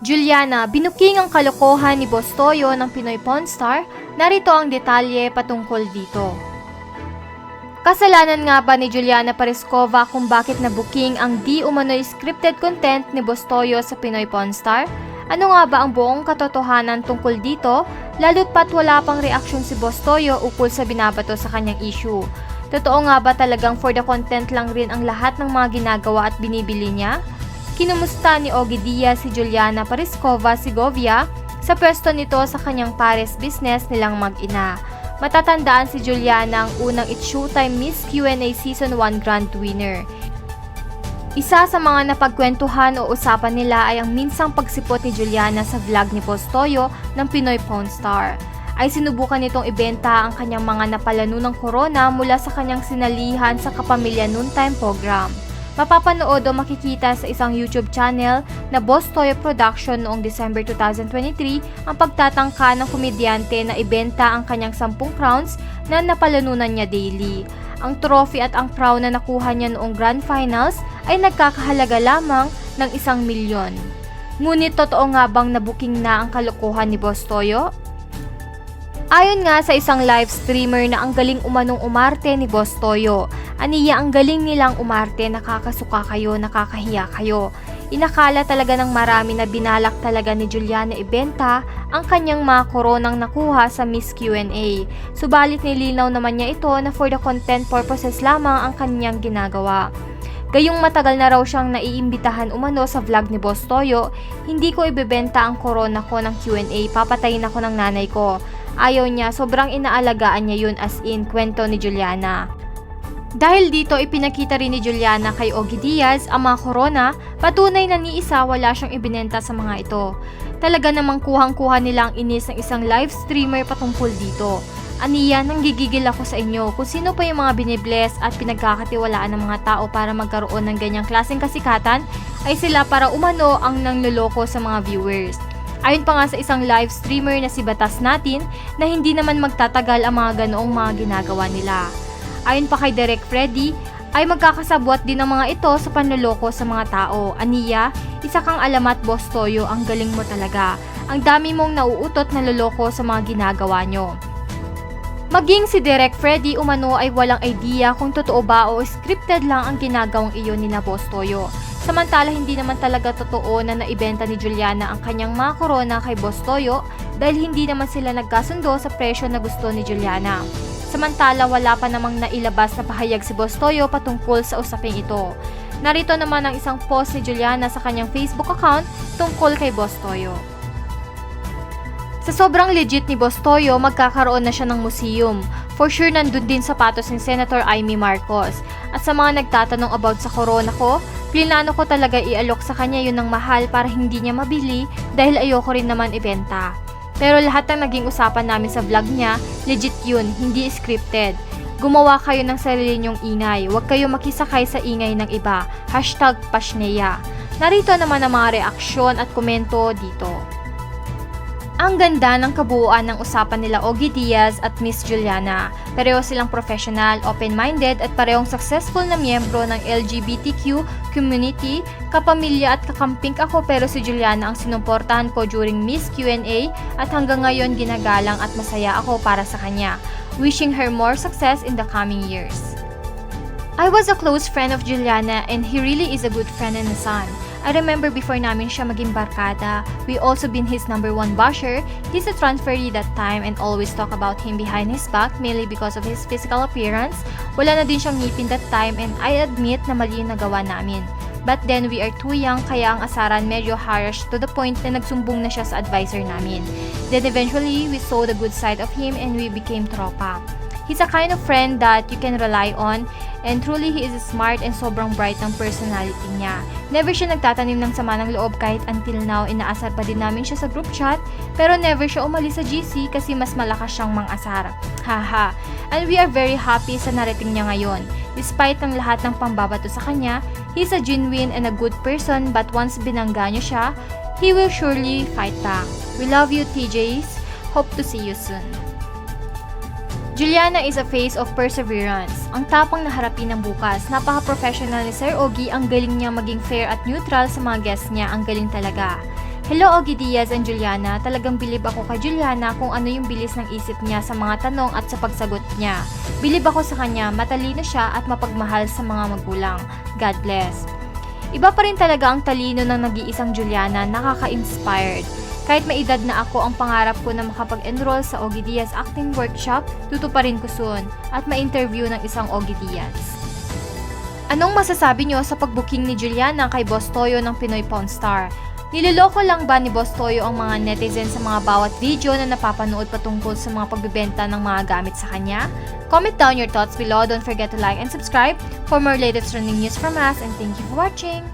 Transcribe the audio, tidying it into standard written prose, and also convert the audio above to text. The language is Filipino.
Juliana, binuking ang kalokohan ni Boss Toyo ng Pinoy Pawn Star. Narito ang detalye patungkol dito. Kasalanan nga ba ni Juliana Pareskova kung bakit nabuking ang di umano'y scripted content ni Boss Toyo sa Pinoy Pawn Star? Ano nga ba ang buong katotohanan tungkol dito, lalo't pat wala pang reaksyon si Boss Toyo ukol sa binabato sa kanyang issue? Totoo nga ba talagang for the content lang rin ang lahat ng mga ginagawa at binibili niya? Kinumusta ni Ogie Diaz si Juliana Pareskova Segovia sa pwesto nito sa kanyang pares business nilang mag-ina. Matatandaan si Juliana ang unang It's Showtime Miss Q&A Season 1 Grand Winner. Isa sa mga napagkwentuhan o usapan nila ay ang minsang pagsipot ni Juliana sa vlog ni Boss Toyo ng Pinoy Pawn Star. Ay sinubukan nitong ibenta ang kanyang mga napalano ng corona mula sa kanyang sinalihan sa Kapamilya Noontime program. Mapapanood o makikita sa isang YouTube channel na Boss Toyo Production noong December 2023 ang pagtatangka ng komedyante na ibenta ang kanyang 10 crowns na napalanunan niya daily. Ang trophy at ang crown na nakuha niya noong Grand Finals ay nagkakahalaga lamang ng 1 milyon. Ngunit totoo nga bang nabuking na ang kalokohan ni Boss Toyo? Ayon nga sa isang live streamer na ang galing umanong umarte ni Boss Toyo. Aniya ang galing nilang umarte, nakakasuka kayo, nakakahiya kayo. Inakala talaga ng marami na binalak talaga ni Juliana ibenta ang kanyang mga koronang nakuha sa Miss Q&A. Subalit nilinaw naman niya ito na for the content purposes lamang ang kanyang ginagawa. Gayong matagal na raw siyang naiimbitahan umano sa vlog ni Boss Toyo, hindi ko ibebenta ang corona ko ng Q&A, papatayin ako ng nanay ko. Ayaw niya, sobrang inaalagaan niya yun as in, kwento ni Juliana. Dahil dito ipinakita rin ni Juliana kay Ogie Diaz ang mga corona, patunay na ni isa wala siyang ibinenta sa mga ito. Talaga namang kuhang-kuha nila ang inis ng isang live streamer patungkol dito. Aniya, nanggigigil ako sa inyo kung sino pa yung mga binibless at pinagkakatiwalaan ng mga tao para magkaroon ng ganyang klaseng kasikatan ay sila para umano ang nangloloko sa mga viewers. Ayon pa nga sa isang live streamer na si Batas Natin na hindi naman magtatagal ang mga ganoong mga ginagawa nila. Ayon pa kay Derek Freddy ay magkakasabwat din ang mga ito sa panloloko sa mga tao. Aniya, isa kang alamat Boss Toyo, ang galing mo talaga. Ang dami mong nauutot na loloko sa mga ginagawa nyo. Maging si Derek Freddy umano ay walang idea kung totoo ba o scripted lang ang ginagawang iyon ni na Boss Toyo. Samantala hindi naman talaga totoo na naibenta ni Juliana ang kanyang mga corona kay Boss Toyo dahil hindi naman sila nagkasundo sa presyo na gusto ni Juliana. Samantala wala pa namang nailabas na pahayag si Boss Toyo patungkol sa usaping ito. Narito naman ang isang post ni Juliana sa kanyang Facebook account tungkol kay Boss Toyo. Sa sobrang legit ni Boss Toyo, magkakaroon na siya ng museum. For sure nandun din sapatos ni Senator Amy Marcos. At sa mga nagtatanong about sa corona ko, plinano ko talaga ialok sa kanya yun ng mahal para hindi niya mabili dahil ayoko rin naman ibenta. Pero lahat ng naging usapan namin sa vlog niya, legit yun, hindi scripted. Gumawa kayo ng sarili niyong ingay, huwag kayo makisakay sa ingay ng iba. #Pashneya. Narito naman ang mga reaksyon at komento dito. Ang ganda ng kabuuan ng usapan nila Ogie Diaz at Miss Juliana. Pareho silang professional, open-minded at parehong successful na miyembro ng LGBTQ community. Kapamilya at kakamping ako pero si Juliana ang sinumportahan ko during Miss Q&A at hanggang ngayon ginagalang at masaya ako para sa kanya. Wishing her more success in the coming years. I was a close friend of Juliana and he really is a good friend and a son. I remember before namin siya maging barkada, we also been his number 1 basher. He's a transferee that time and always talk about him behind his back mainly because of his physical appearance. Wala na din siyang ngipin that time and I admit na mali yung nagawa namin. But then we are too young kaya ang asaran medyo harsh to the point na nagsumbong na siya sa advisor namin. Then eventually we saw the good side of him and we became tropa. He's a kind of friend that you can rely on and truly he is smart and sobrang bright ng personality niya. Never siya nagtatanim ng sama ng loob kahit until now inaasar pa din namin siya sa group chat pero never siya umalis sa GC kasi mas malakas siyang mang-asar. Haha. And we are very happy sa narating niya ngayon. Despite ng lahat ng pambabato sa kanya, he's a genuine and a good person but once binangga niyo siya, he will surely fight back. We love you TJs. Hope to see you soon. Juliana is a face of perseverance. Ang tapang na harapin ng bukas. Napaka-professional ni Sir Ogie, ang galing niya maging fair at neutral sa mga guests niya, ang galing talaga. Hello Ogie Diaz and Juliana, talagang bilib ako kay Juliana kung ano yung bilis ng isip niya sa mga tanong at sa pagsagot niya. Bilib ako sa kanya, matalino siya at mapagmahal sa mga magulang. God bless. Iba pa rin talaga ang talino ng nag-iisang Juliana, nakaka-inspired. Kahit may edad na ako, ang pangarap ko na makapag-enroll sa Ogie Diaz Acting Workshop, tutuparin ko soon at ma-interview ng isang Ogie Diaz. Anong masasabi niyo sa pag-booking ni Juliana kay Boss Toyo ng Pinoy Pawn Star? Niloloko lang ba ni Boss Toyo ang mga netizen sa mga bawat video na napapanood patungkol sa mga pagbebenta ng mga gamit sa kanya? Comment down your thoughts below. Don't forget to like and subscribe for more latest trending news from us, and thank you for watching!